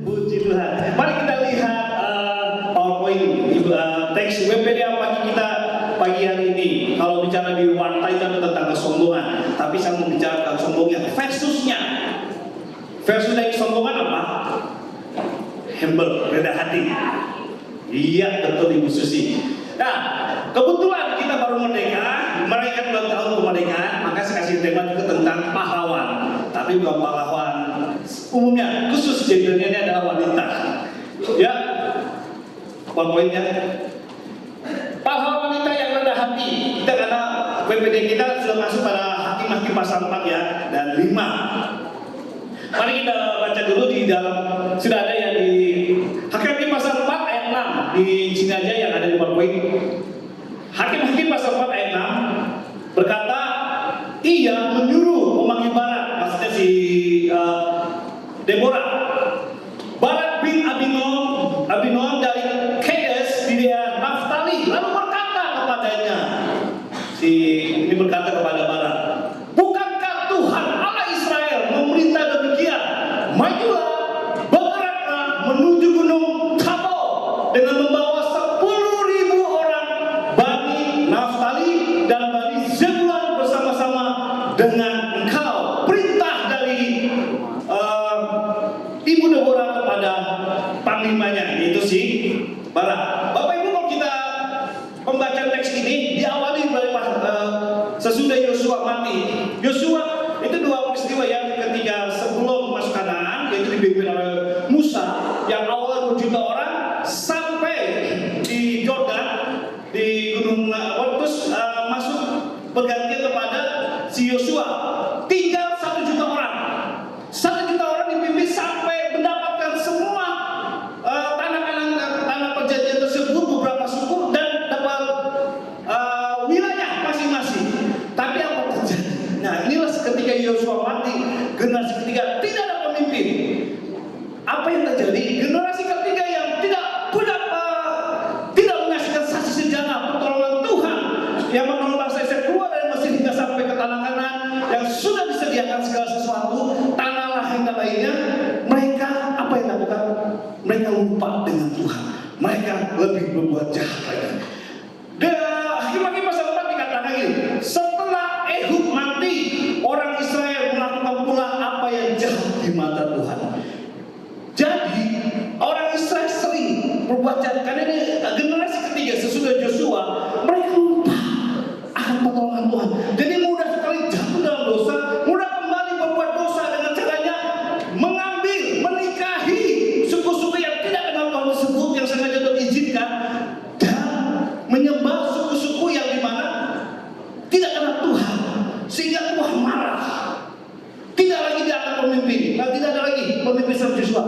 Puji Tuhan. Mari kita lihat PowerPoint teks Webedia pagi kita pagi hari ini. Kalau bicara di warta itu tentang kesombongan, tapi saya mau bicara tentang kesombongan versusnya. Versus dari kesombongan apa? Humble, rendah hati. Iya betul Ibu Susi. Nah, kebetulan kita baru merdeka, merayakan ulang tahun kemerdekaan, maka saya kasih tema juga tentang pahlawan. Tapi bukan pahlawan umumnya, khusus gendernya ini adalah wanita. Ya, poin-poinnya. Pahlawan wanita yang rendah hati. Kita karena PPD kita sudah masuk pada hakim-hakim pasal 4 ya, dan 5. Mari kita baca dulu di dalam, sudah ada ya di Hakim-hakim pasal 4 ayat 6 di sini aja yang ada di PowerPoint. Hakim-hakim pasal 4 ayat 6 berkata, ia menyuruh memanggil Barak, maksudnya si Deborah. Barak bin Abinoam dari Kedes di Naftali, lalu berkata kepadanya, ini berkata kepada Barak, bukankah Tuhan Allah Israel memerintah demikian? Majulah, bergeraklah menuju gunung Tabor dengan membawa 10.000 orang Bani Naftali dan Bani Zebulun bersama-sama dengan engkau. Perintah dari Ibu Deborah kepada panglimanya, yaitu si Barak. Bapak Ibu, kalau kita membaca teks ini diawali dari sesudah Yosua mati. Yosua itu dua peristiwa ya, ketika sebelum masuk Kanaan, yaitu dipimpin oleh Musa yang awalnya 2 juta orang sampai di Yordan di gunung terus masuk berganti kepada si Yosua, tinggal 1 juta orang. 1 juta orang dipimpin sampai mendapatkan semua tanah perjanjian tersebut, beberapa suku dan dapat wilayah masing-masing. Tapi apa terjadi? Nah, inilah ketika Yosua mati, generasi ketiga tidak ada pemimpin. Apa yang terjadi? Generasi ketiga yang tidak menyaksikan saksi sejarah pertolongan Tuhan yang menolong bangsa Israel keluar dari Mesir hingga sampai ke tanah Kanaan yang sudah disediakan segala sesuatu, tanah lain dan lainnya. Mereka apa yang lakukan? Mereka lupa dengan Tuhan. Mereka lebih berbuat jahat lagi. Hakim-hakim pasal 4 dikatakan ini, setelah Ehud mati, orang Israel melakukan pula apa yang jahat di mata Tuhan. Jadi orang Israel sering berbuat jahat karena ini generasi ketiga sesudah Yosua, mereka lupa akan pertolongan Tuhan. Jadi mudah sekali jatuh dalam dosa, mudah kembali berbuat dosa dengan caranya mengambil, menikahi suku-suku yang tidak kenal Tuhan tersebut, yang sengaja diizinkan, dan menyembah suku-suku yang dimana tidak kenal Tuhan, sehingga Tuhan marah. Tidak lagi dia akan pemimpin, tidak ada lagi pemimpin seperti Yosua.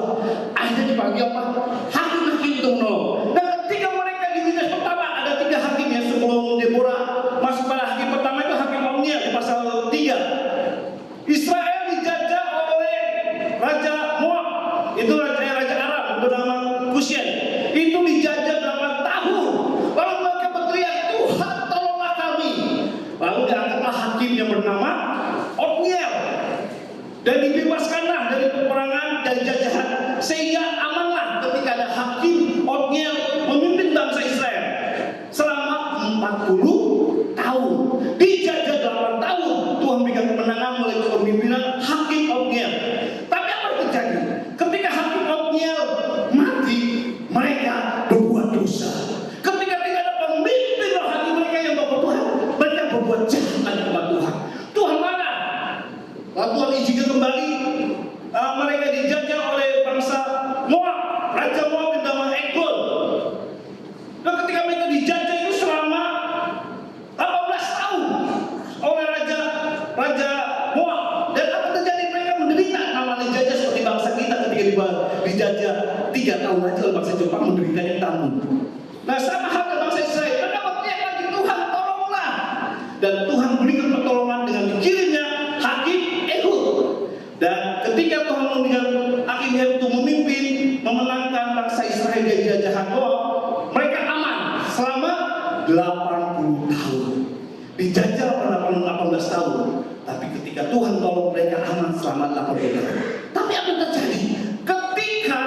Akhirnya dipanggil apa? Hakim-hakim untuk menolong. Dan ketika mereka di Witness pertama ada 3 hakim ya, sebelum Deborah masuk pada hakim pertama itu hakim Omnia di pasal 3. Israel dijajah oleh Raja Moab, itu Raja Arab bernama Kusyan. Itu dijajah 8 tahun. Lalu mereka berteriak, Tuhan tolonglah kami. Lalu diangkatlah hakim yang bernama Otniel dan dibebaskanlah dari peperangan dan jajahan, sehingga amanlah ketika ada hakim Otniel memimpin bangsa Israel selama 40 tahun. Dijajah 8 tahun, Tuhan berikan kemenangan melalui kepemimpinan hakim Otniel. Tapi apa yang terjadi? Ketika hakim Otniel mati, mereka berbuat dosa. Ketika tidak ada pemimpin rohani mereka yang bawa Tuhan, mereka berbuat jahat lagi kepada Tuhan. Tuhan marah. Lalu Tuhan izinkan kembali mereka dijajah oleh bangsa Moab, Raja Moab yang bernama Eglon. Dan ketika mereka dijajah itu selama 18 tahun oleh Raja Moab. Dan apa terjadi? Mereka menderita namanya dijajah seperti bangsa kita ketika dijajah 3 tahun aja oleh bangsa Jepang, menderita yang tanggung. Nah, sama halnya bangsa Israel. Mereka berteriak lagi, Tuhan tolonglah. Dan Tuhan berikan pertolongan dengan dikirimnya hakim Ehud. Dan ketika Tuhan memberikan hakim Ehud untuk memimpin, memenangkan bangsa Israel dari jajahan Moab, mereka aman selama 80 tahun. Dijajah selama 18 tahun. Tapi ketika Tuhan tolong mereka aman selama 80 tahun. Tapi apa yang terjadi? Ketika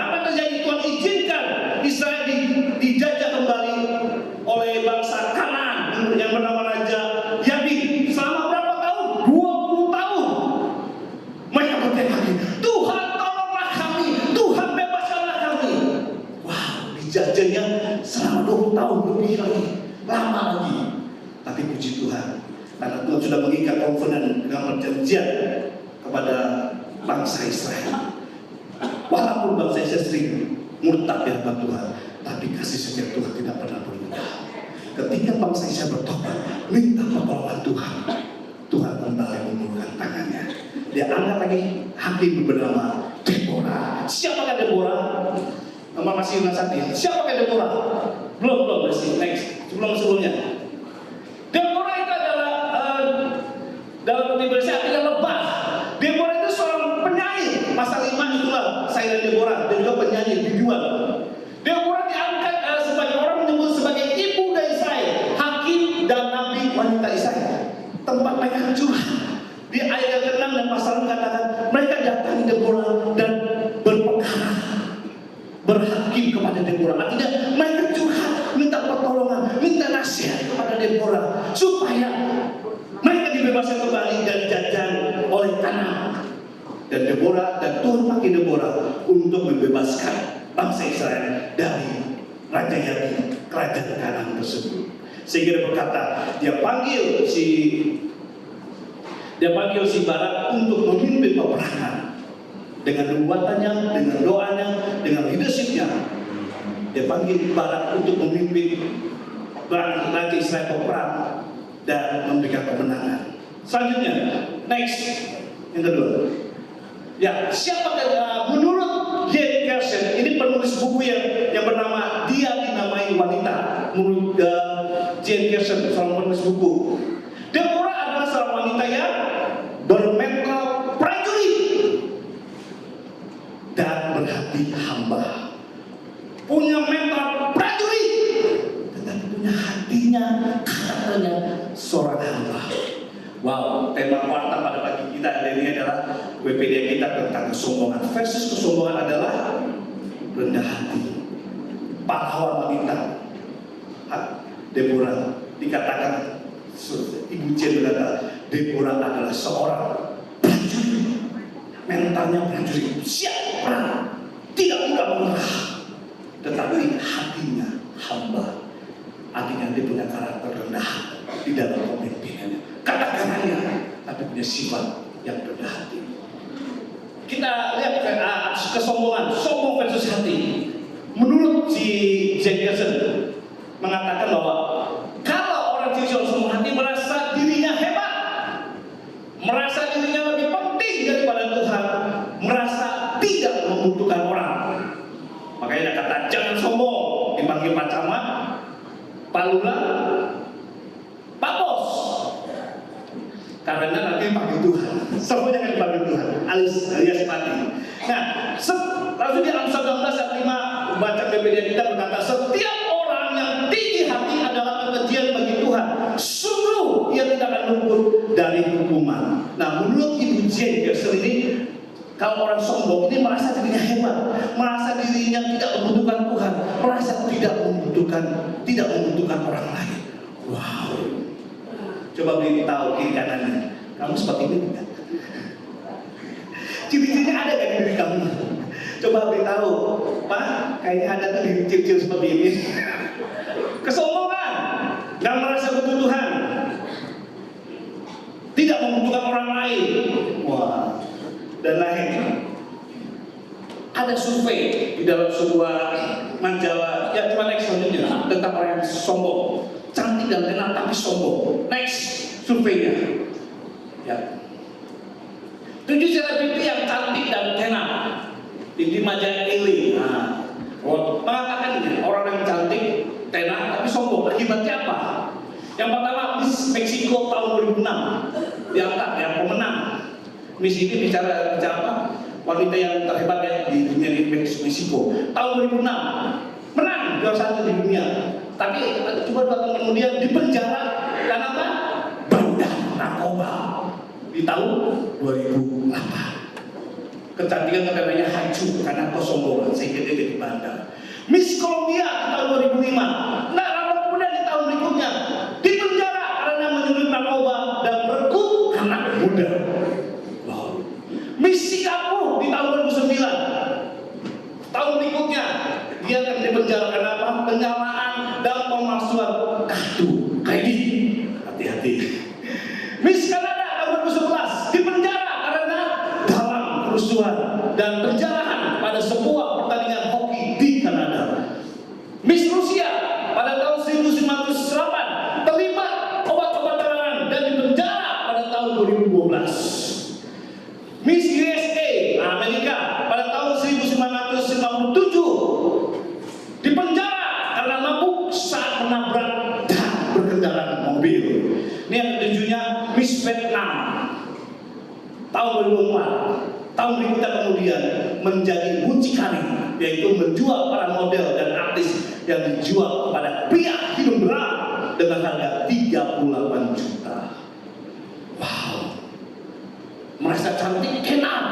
Apa yang terjadi? Tuhan izinkan Israel dijajah kembali oleh bangsa Kanaan yang bernama Raja Yabin. Selama berapa tahun? 20 tahun. Mereka berteriak, Tuhan tolonglah kami, Tuhan bebaskanlah kami. Wow, dijajahnya selama 20 tahun lebih lagi, lama lagi. Tapi puji Tuhan, karena Tuhan sudah mengikat kovenant dengan perjanjian kepada bangsa Israel. Walaupun bangsa Israel sering murtad di hadapan Tuhan, tapi kasih setia Tuhan tidak pernah berubah. Ketika bangsa Israel bertobat, minta pertolongan Tuhan, Tuhan kembali mengulurkan tangannya. Dia angkat lagi hakim bernama Deborah. Siapakah Deborah? Nama masih ingat saja. Siapakah Deborah? Belum masih next. Sebelumnya. Deborah itu adalah dalam bahasa artinya lebah. Deborah itu seorang penyair. Pasal 5 itulah saya Deborah. Dia juga penyanyi, dijual. Deborah diangkat sebagai orang menyebut sebagai ibu dari Israel, hakim dan nabi wanita Israel. Tempat mereka curhat. Di ayat yang ke-6 dan pasal 6 katakan mereka datangi Deborah dan berperkara, berhakim kepada Deborah. Artinya mereka curhat, minta pertolongan, minta nasihat kepada Deborah supaya mereka dibebaskan kembali dari jajahan oleh Kanaan. Dan Deborah dan Tuhan pakai Deborah untuk membebaskan bangsa Israel dari Raja Yabin, kerajaan Kanaan tersebut. Sehingga dia berkata, dia panggil si Barak untuk memimpin peperangan dengan nubuatannya, dengan doanya, dengan leadershipnya. Dia panggil Barak untuk memimpin Raja Israel peperang dan memberikan kemenangan. Selanjutnya, next yang kedua. Ya, siapa menurut J. Kersen, ini penulis buku yang bernama Dia Dinamai Wanita. Menurut J. Kersen, seorang penulis buku, Deborah adalah seorang wanita yang bermental prajurit dan berhati hamba. Punya mental prajurit, tetapi punya hatinya, karakternya seorang hamba. Wow, tema kuartal pada pagi kita hari ini adalah WPD kita tentang kesombongan. Versus kesombongan adalah rendah hati. Pahlawan wanita Deborah dikatakan, Ibu Jen berkata, Deborah adalah seorang prajurit, mentalnya prajurit, siap perang, tidak mudah menyerah, tetapi hatinya hamba. Artinya dia punya karakter rendah di dalam pemimpinannya, kata-katanya, tapi punya sifat yang rendah hati. Kita lihat kesombongan, sombong versus hati. Menurut si Jefferson mengatakan bahwa kalau orang yang sombong hati merasa dirinya hebat, merasa dirinya lebih penting daripada Tuhan, merasa tidak membutuhkan orang. Makanya dia kata jangan sombong, dipanggil Pak Camat, Pak Lurah, Pak Bos, karena nanti panggil Tuhan, semuanya akan dipanggil Tuhan, alias mati. Nah, lalu di Amsal 12 ayat 5 baca BPD kita berkata, setiap orang yang tinggi hati adalah kebencian bagi Tuhan, sungguh ia tidak akan luput dari hukuman. Nah, menurut Ibu Jane Gerson ini, kalau orang sombong ini merasa dirinya hebat, merasa dirinya tidak membutuhkan Tuhan, merasa tidak membutuhkan orang lain. Wow. Coba beritahu kiri kanannya, kamu seperti ini tidak? Ciri-cirinya ada kan di diri kamu? Coba beritahu, Pak, kayaknya ada tuh ciri-ciri seperti ini. Kesombongan, nggak merasa butuh Tuhan, tidak membutuhkan orang lain. Wah, dan lain. Ada survei di dalam sebuah majalah, ya cuma next selanjutnya, tentang orang yang sombong, cantik dan tenar tapi sombong. Next surveinya, ya. 7 selebriti yang cantik dan tenar di majalah Elle. Nah, mengatakan ini, orang yang cantik, tenar tapi sombong. Akibatnya apa? Yang pertama, Miss Meksiko tahun 2006 diangkat yang pemenang. Miss ini bicara apa? Wanita yang terhebat ya di dunia di Meksiko tahun 2006 menang juara 1 di dunia. Tapi cuma 2 tahun kemudian dipenjara karena apa? Beredar narkoba di tahun 2008. kecantikan katanya hancur karena kesombongan sehingga dia jadi bandar. Miss Colombia di tahun 2005, nah lama kemudian di tahun berikutnya dipenjara karena menyulut narkoba dan merekrut anak muda. Wow. Miss Singapura di tahun 2009, tahun berikutnya dia akan dipenjara karena apa? Penyalaan dan pemalsuan kartu kredit. Hati-hati. Miss Kanada tahun 2011 dipenjara karena dalam kerusuhan dan penjarahan pada sebuah pertandingan hoki di Kanada. Miss Rusia pada tahun 1908 terlibat obat-obatan dan dipenjara pada tahun 2012. Miss USA Amerika pada tahun 1957 dipenjara karena mabuk saat menabrak dan berkendara mobil. Ini yang ketujuhnya Miss Vietnam tahun 2004. Tahun berikutnya kemudian menjadi mucikari, yaitu menjual para model dan artis yang dijual kepada pria hidung berat dengan harga 38 juta. Wow. Merasa cantik, enak,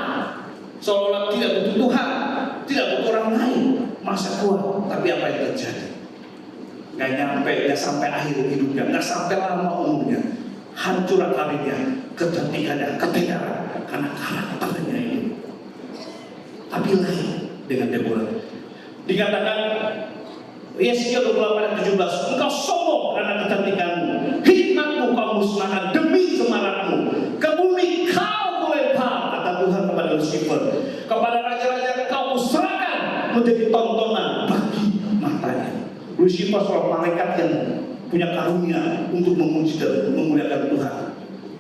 seolah tidak butuh Tuhan, tidak butuh orang lain, masa kuat. Tapi apa yang terjadi? Gak sampai akhir hidupnya, gak sampai lama umurnya, hancur akalnya, kecantikannya, ketegaran karena karakternya ini. Tapi lain dengan Deborah. Dikatakan Yesaya 28:17, engkau sombong karena kecantikanmu, hikmatmu kau musnahkan demi semarakmu, ke bumi kau kulempar, kata Tuhan kepada Lucifer, kepada raja-raja kau serahkan menjadi tontonan bagi matanya. Lucifer seorang malaikat yang punya karunia untuk memuji dan memuliakan Tuhan.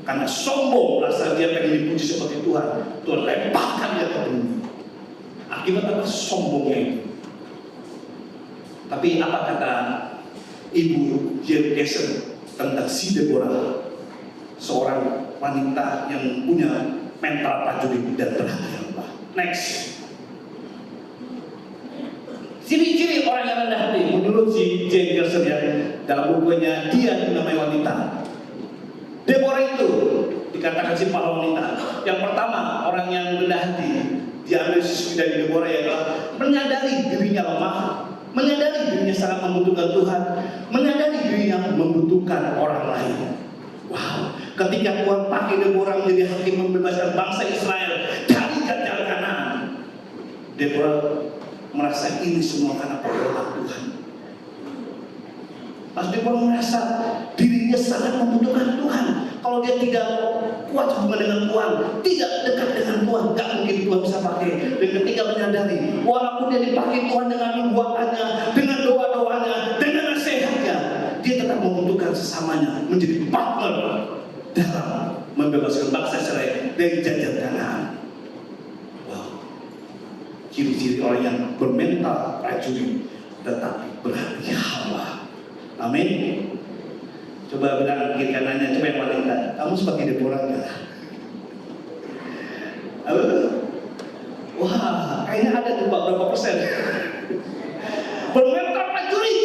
Karena sombong rasa dia pengen dipuji seperti Tuhan, Tuhan lemparkan dia ke bumi. Akibat apa? Sombongnya itu. Tapi apa kata Ibu J. Gerson tentang si Deborah, seorang wanita yang punya mental prajurit dan berhati hamba. Next. Ciri-ciri orang yang rendah hati menurut si J. Gerson ya, dalam bukunya Dia Dinamai Wanita. Deborah itu dikatakan si para wanita. Yang pertama, orang yang rendah hati, diambil sisi dari Deborah adalah menyadari dirinya lemah, menyadari dirinya sangat membutuhkan Tuhan, menyadari dirinya membutuhkan orang lain. Wow, ketika Tuhan pakai Deborah menjadi hakim membebaskan bangsa Israel dari jajahan Kanaan, Deborah merasa ini semua karena pertolongan Tuhan. Pas Deborah merasa dirinya sangat membutuhkan Tuhan. Kalau dia tidak kuat hubungan dengan Tuhan, tidak dekat dengan Tuhan, gak mungkin Tuhan bisa pakai. Dan ketika menyadari, walaupun dia dipakai Tuhan dengan nubuatannya, dengan doa-doanya, dengan nasihatnya, dia tetap membutuhkan sesamanya menjadi partner dalam membebaskan bangsa Israel dari jajahan Kanaan. Wow, ciri-ciri orang yang bermental prajurit tetapi berhati hamba. Amin. Coba benar kiri kanannya, coba yang wanita. Kamu seperti Deborah enggak? Wah, kayaknya ada tuh berapa persen. Bermental prajurit,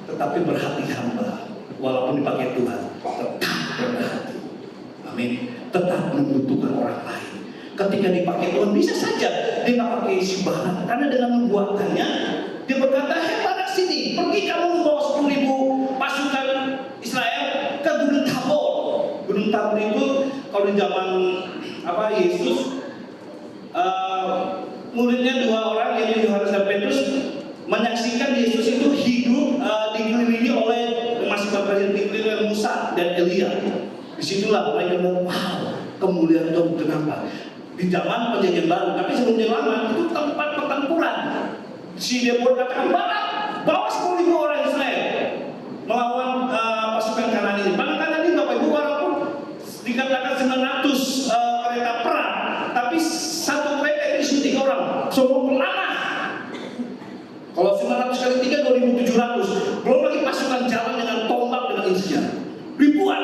tetapi berhati hamba. Walaupun dipakai Tuhan, tetap berhati. Amin. Tetap membutuhkan orang lain. Ketika dipakai Tuhan bisa saja dia nggak pakai sembarangan, karena dengan membuatannya dia berkata, pada sini, pergi kamu membawa 10.000 pasukan Israel ke Gunung Tabor. Gunung Tabor itu kalau di zaman Yesus, muridnya 2 orang yaitu Yohanes dan Petrus menyaksikan Yesus itu hidup dikelilingi oleh dikelilingi oleh Musa dan Elia. Disitulah mereka mau, wow, kemuliaan Tuhan. Kenapa? Di zaman perjanjian baru, tapi sebelumnya lama itu tempat pertempuran. Si Deborah katakan, bawa 10.000 orang Israel melawan pasukan Kanaan ini. Pasukan Kanaan ini Bapak Ibu, walaupun dikatakan 900 kereta perang, tapi satu kereta itu isi 3 orang. Semua pelanah. Kalau 900 kali 3, 2.700. Belum lagi pasukan jalan dengan tombak dengan isinya. Ribuan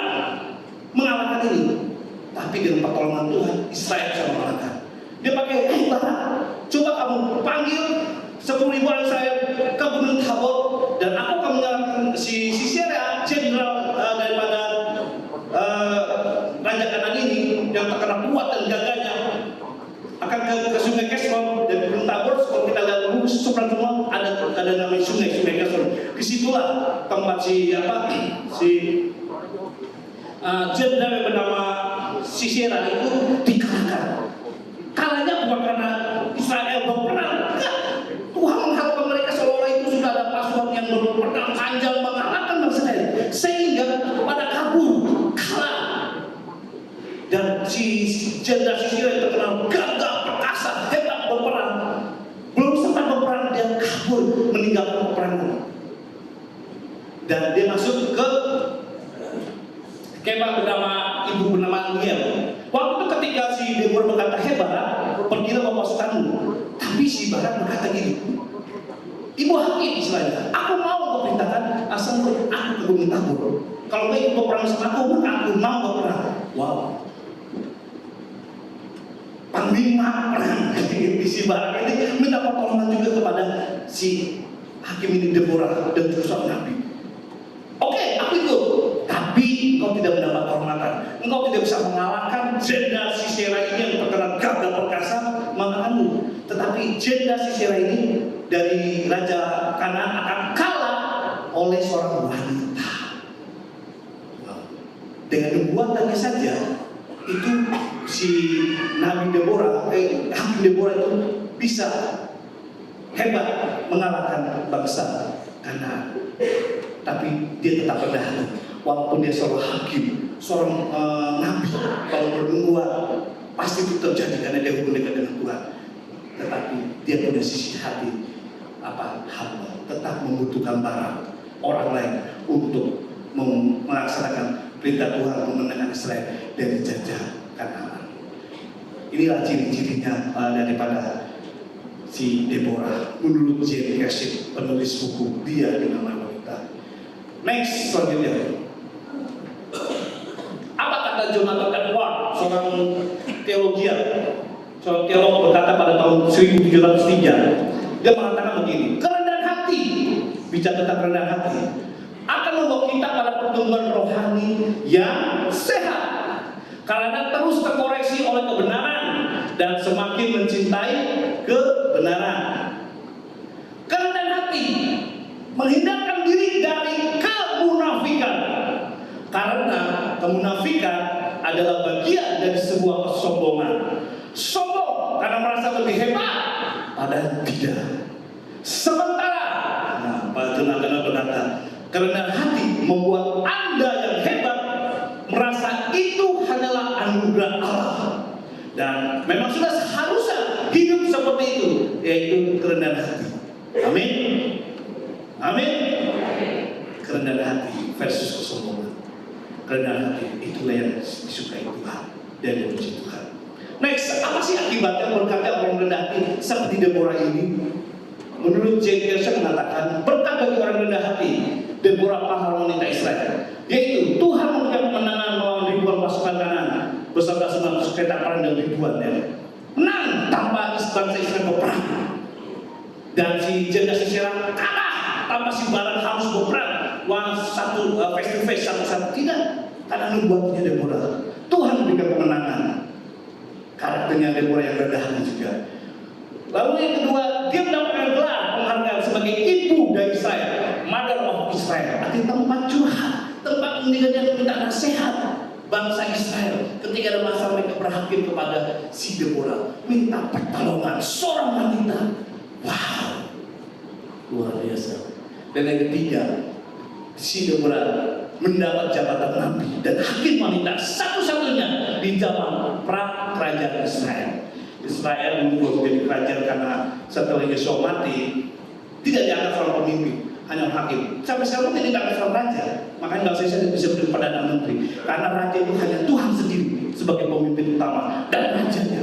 mengalahkan ini. Tapi dengan pertolongan Tuhan, Israel bisa mengalahkan. Dia pakai, coba kamu panggil 10.000 orang Israel ke Gunung Tabor, dan aku akan menyalahkan si Sisera, jenderal daripada Raja Kanaan ini yang terkena kuat dan gagahnya, akan lalu seberang rumah ada namanya sungai Gesur. Disitulah tempat si jenderal yang bernama Sisera itu dikalahkan. Kalahnya bukan karena Israel berperang, enggak. Tuhan menghalau mereka seolah itu sudah ada pasukan yang berperang panjang mengalahkan bangsa Israel, sehingga pada kabur, kalah. Dan si jenderal Sisera yang terkenal gagah perkasa, hebat berperang, belum sempat berperang dia kabur meninggalkan peperangan. Dan dia masuk ke kemah bernama ibu bernama Amiel. Waktu itu ketika si Deborah berkata, "Hei Barak, pergilah bawa pasukanmu." Tapi si Barak berkata gini, "Ibu hakim istilahnya, aku mau kau perintahkan asal aku ke Gunung Tabor. Kalau kau ikut berperang sama aku, maka aku mau berperang." Wow. Panglima perang si Barak ini minta pertolongan juga kepada si hakim ini Deborah dan juga Nabi. Oke, aku ikut. Tapi engkau tidak mendapat kehormatan. Engkau tidak bisa mengalahkan jenderal Sisera ini yang terkenal gagah perkasa mengalahkanmu. Tetapi jenderal Sisera ini dari Raja Kanaan akan kalah oleh seorang wanita. Dengan nubuatannya saja itu si Nabi Deborah, hakim Deborah itu bisa hebat mengalahkan bangsa Kanaan. Tapi dia tetap rendah hati. Walaupun dia seorang hakim, seorang nabi, kalau bernubuat pasti itu terjadi karena dia hubungan dekat dengan Tuhan. Tetapi dia punya sisi hati hamba, tetap membutuhkan barang orang lain untuk melaksanakan perintah Tuhan memenangkan Israel dari jajah Kanaan. Inilah ciri-cirinya daripada si Deborah menurut J.P. Cassidy, penulis buku Dia dengan Wanita. Next, selanjutnya. Apa kata Jonathan Edwards, seorang teologian, seorang teolog berkata pada tahun 1703, dia mengatakan begini, kerendahan hati, bicara tentang kerendahan hati, akan membawa kita pada pertumbuhan rohani yang sehat, karena terus terkoreksi oleh kebenaran dan semakin mencintai kebenaran. Kerendahan hati menghindarkan diri dari kemunafikan, karena kemunafikan adalah bagian dari sebuah kesombongan. Sombong karena merasa lebih hebat, padahal tidak. Sementara, Pak Jonathan berkata, kerendahan hati membuat Anda yang hebat merasa itu hanyalah anugerah Allah, dan memang sudah seharusnya hidup seperti itu, yaitu kerendahan hati. Amin. Amin. Kerendahan hati versus kesombongan. Kerendahan hati itulah yang disukai Tuhan dan dipuji Tuhan. Next, apa sih akibatnya berkata orang rendah hati seperti Deborah ini? Menurut J.P. Cassidy mengatakan, berkat bagi orang rendah hati Deborah pahlawan wanita Israel, yaitu Tuhan memberikan kemenangan melawan ribuan pasukan Kanaan beserta 900 kereta perang dan ribuannya. Menang tanpa bangsa Israel berperang. Dan si jenderal Sisera kalah tanpa si Barak harus berperang. Satu face to face, satu-satu tidak. Karena nubuatnya Deborah, Tuhan memberikan kemenangan. Karakternya Deborah yang rendah hati juga. Lalu yang kedua, dia mendapatkan gelar penghargaan sebagai ibu dari Israel, Mother of Israel. Artinya tempat curhat, tempat dia minta nasihat bangsa Israel ketika ada masalah. Mereka berhakim kepada si Deborah, minta pertolongan seorang wanita. Wow, luar biasa. Dan yang ketiga, si Deborah mendapat jabatan nabi dan hakim wanita satu-satunya di zaman pra kerajaan Israel. Israel dulu menjadi kerajaan karena setelah Yosua mati tidak diangkat seorang pemimpin, hanya hakim. Sampai sekarang tidak diangkat seorang raja. Makanya bangsa Israel bisa menjadi perdana menteri, karena raja itu hanya Tuhan sendiri sebagai pemimpin utama dan rajanya.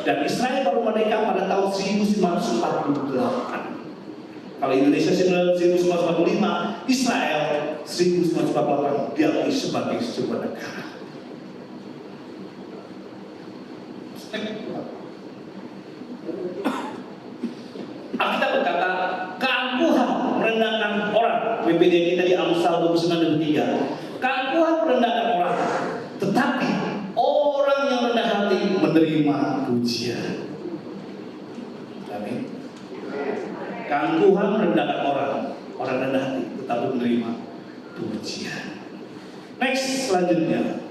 Dan Israel baru merdeka pada tahun 1948. Kalau Indonesia 1945, Israel 1948 diakui sebagai sebuah negara. Alkitab berkata, keangkuhan merendahkan orang. PPD kita di Amsal 29:3. Keangkuhan merendahkan orang, tetapi orang yang rendah hati menerima pujian. Amin. keangkuhan merendahkan orang. Orang rendah hati tetapi menerima pujian. Next, selanjutnya.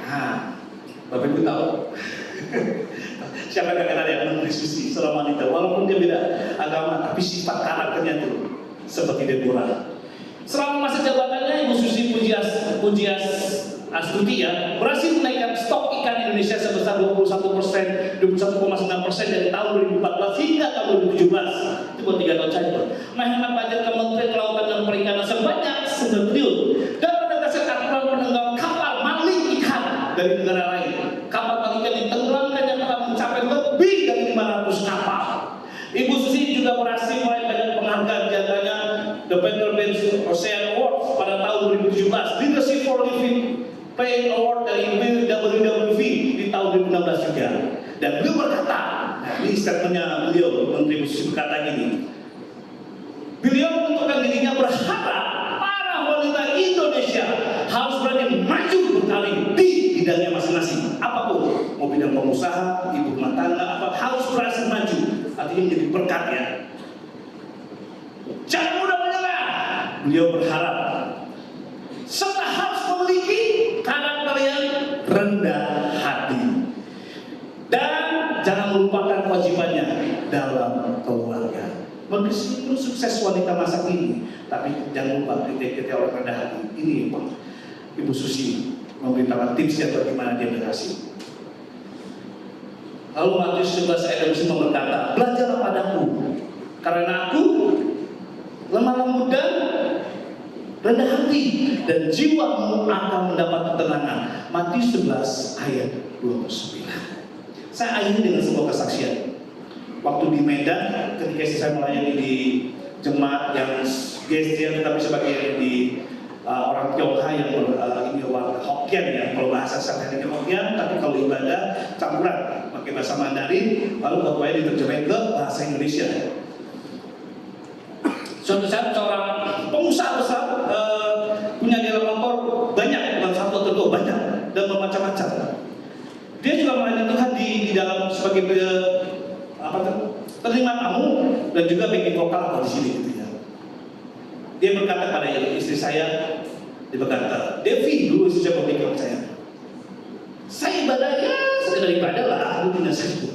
Nah, Bapak Ibu tahu siapa kadang-kadang yang mendiskusi seorang wanita, walaupun dia beda agama, tapi sifat karakternya itu seperti Deborah. Selama masa jabatannya, Ibu Susi Pujias Astuti berhasil menaikkan stok ikan Indonesia sebesar 21,9% dari tahun 2014 hingga tahun 2017. Itu buat 3 tahun saja. Menghemat budget Kementerian Kelautan dan Perikanan sebanyak 9 triliun dan menegaskan aturan penenggelaman kapal maling ikan dari negara lain. Kapal maling ikan ditenggelamkan yang telah mencapai lebih dari 500 kapal. Ibu Susi juga berhasil meraih banyak penghargaan, diantaranya The Better Bench Ocean Awards pada tahun 2017, Leadership for Living Play Award dari WWF di tahun 2016 juga. Dan beliau berkata, nah ini statementnya beliau, Menteri Susi berkata gini, beliau menentukan dirinya berharap para wanita Indonesia harus berani maju berkarir di bidangnya masing-masing. Apapun, mau bidang pengusaha, ibu rumah tangga, apa harus berhasil maju. Artinya menjadi berkat ya. Jangan mudah menyerah. Beliau berharap serta harus memiliki karakter yang rendah hati dan jangan melupakan kewajibannya dalam keluarga. Meskipun sukses wanita masa kini, tapi jangan lupa kriteria orang rendah hati. Ini Ibu Susi memberitakan tipsnya bagaimana dia berhasil. Lalu Matius 11 ayat 9 berkata, belajarlah padaku, karena aku lemah lembut dan rendah hati, dan jiwamu akan mendapat ketenangan. Matius 11 ayat 29. Saya akhiri dengan sebuah kesaksian. Waktu di Medan, ketika saya melayani di jemaat yang gestir, tetapi sebagai di orang Tionghoa yang ini warga Hokkien ya, kalau bahasa sehari-hari Hokkien, tapi kalau ibadah campuran pakai bahasa Mandarin, lalu khotbahnya diterjemahkan ke bahasa Indonesia. Suatu saat seorang pengusaha besar punya di motor banyak, bukan satu atau dua, banyak dan bermacam-macam. Dia juga melayani Tuhan di dalam sebagai terima tamu dan juga bikin vokal di sini gitu ya. Dia berkata pada istri saya, dia berkata, Devi, dulu istri saya berpikir saya ibadahnya sekedar ibadah lah, aku punya saya.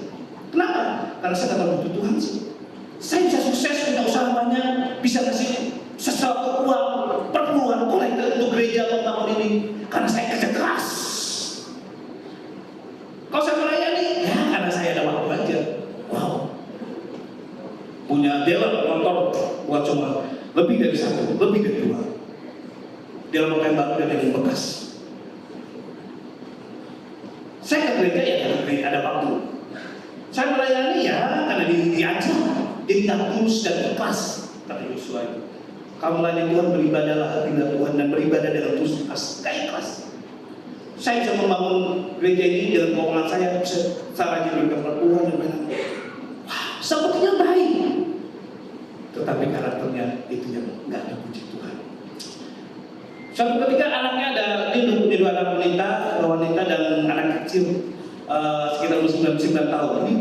Kenapa? Karena saya kata butuh Tuhan sih. Saya bisa sukses, punya usaha banyak, bisa kasih sesuatu uang, perpuluhan kolektor untuk gereja membangun ini, karena saya kerja keras. Kalau saya melayani, ya karena saya ada waktu aja. Wow, punya dealer motor buat cuma lebih dari satu, lebih dari dua. Dealer motor yang baru dan yang bekas. Saya ke gereja ya karena ada waktu. Saya melayani ya karena diajar. Dia tidak tulus dan ikhlas, kata Yosua itu. Kamu melayani Tuhan, beribadahlah dengan Tuhan dan beribadah dengan tulus ikhlas, ikhlas. Saya bisa membangun gereja ini dengan keuangan saya, bisa rajin berikan perpuluhan dan banyak. Wah, sepertinya baik, tetapi karakternya itu yang nggak dipuji Tuhan. Suatu ketika anaknya ada, dia punya dua anak wanita dan anak kecil sekitar 9 tahun. Ini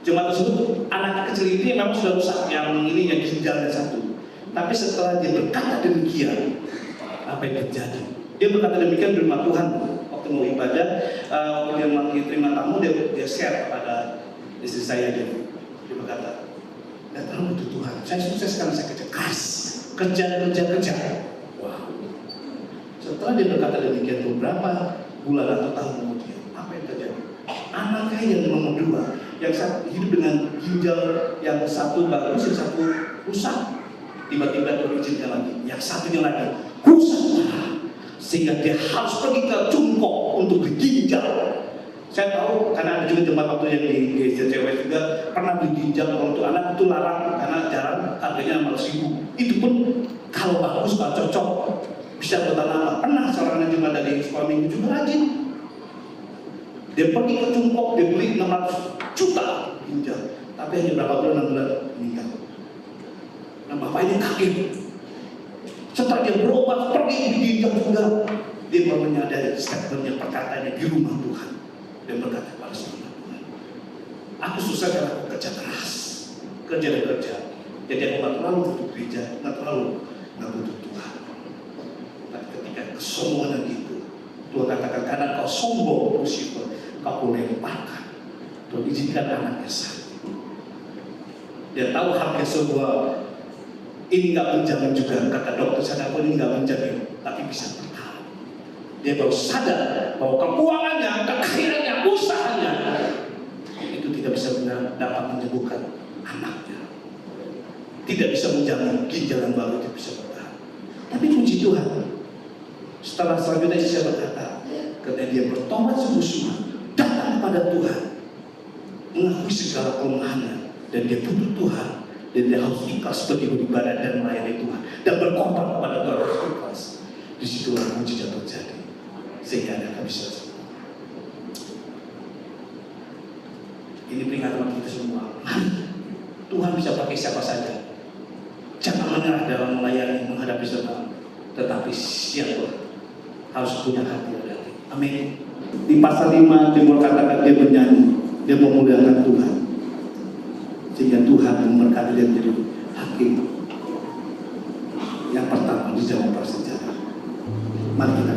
jemaat tersebut, anak kecil ini memang sudah rusak, yang ini yang ginjal dan satu. Tapi setelah dia berkata demikian, apa yang terjadi? Dia berkata demikian di rumah Tuhan waktu mau ibadah, waktu dia terima tamu, dia share kepada istri saya. Dia berkata, "Dan terlalu butuh Tuhan. Saya sukses karena saya kerja keras, kerja. Wow. Setelah dia berkata demikian, beberapa bulan atau tahun kemudian, apa yang terjadi? Anaknya yang nomor 2, yang hidup dengan ginjal yang satu bagus, yang satu rusak, tiba-tiba ginjalnya lagi, yang satunya lagi rusak, sehingga dia harus pergi ke Cungkok untuk diginjal. Saya tahu karena ada juga tempat waktu yang di cewek juga pernah beli ginjal untuk anak, itu larang karena jarang, harganya 500.000. Itu pun kalau bagus, kalau cocok bisa bertahan lama. Pernah seorang yang cuma dari sekolah minggu juga rajin. Dia pergi ke Cungkok, dia beli 600 juta ginjal, tapi hanya berapa bulan, 6 bulan meninggal. Nah bapaknya kaget. Setelah dia berobat, pergi di ginjal juga, dia baru menyadari statementnya, perkataannya di rumah Tuhan. Dia berkata pada Tuhan, Aku susah karena aku kerja keras, kerja dan kerja. Jadi aku nggak terlalu butuh gereja, nggak butuh Tuhan. Tapi ketika kesombongan itu, Tuhan katakan karena kau sombong, Lucifer, kau lemparkan. Tuhan izinkan anaknya sakit. Dia tahu haknya semua. Ini nggak menjamin juga, kata dokter sadar pun ini nggak menjamin, tapi bisa bertahan. Dia baru sadar bahwa keuangannya, kekayaannya, usahanya itu tidak bisa dapat menyembuhkan anaknya. Tidak bisa menjamin ginjal yang baru itu bisa bertahan. Tapi puji Tuhan, setelah selanjutnya saya berkata, karena dia bertobat sungguh-sungguh, datang kepada Tuhan, mengakui segala kelemahannya, dan dia butuh Tuhan. Dan dia harus ikhlas seperti beribadah dan melayani Tuhan dan berkorban kepada Tuhan, harus ikhlas. Disitulah mujizat terjadi sehingga Anda akan bisa sembuh. Ini peringatan kita semua. Mari, Tuhan bisa pakai siapa saja. Jangan menyerah dalam melayani menghadapi setan, tetapi siaplah harus punya hati. Amin. Di pasal 5 Timur katakan dia bernyanyi, dia memuliakan Tuhan. Sehingga Tuhan memberkati dia menjadi hakim yang pertama di zaman prasejarah. Mari kita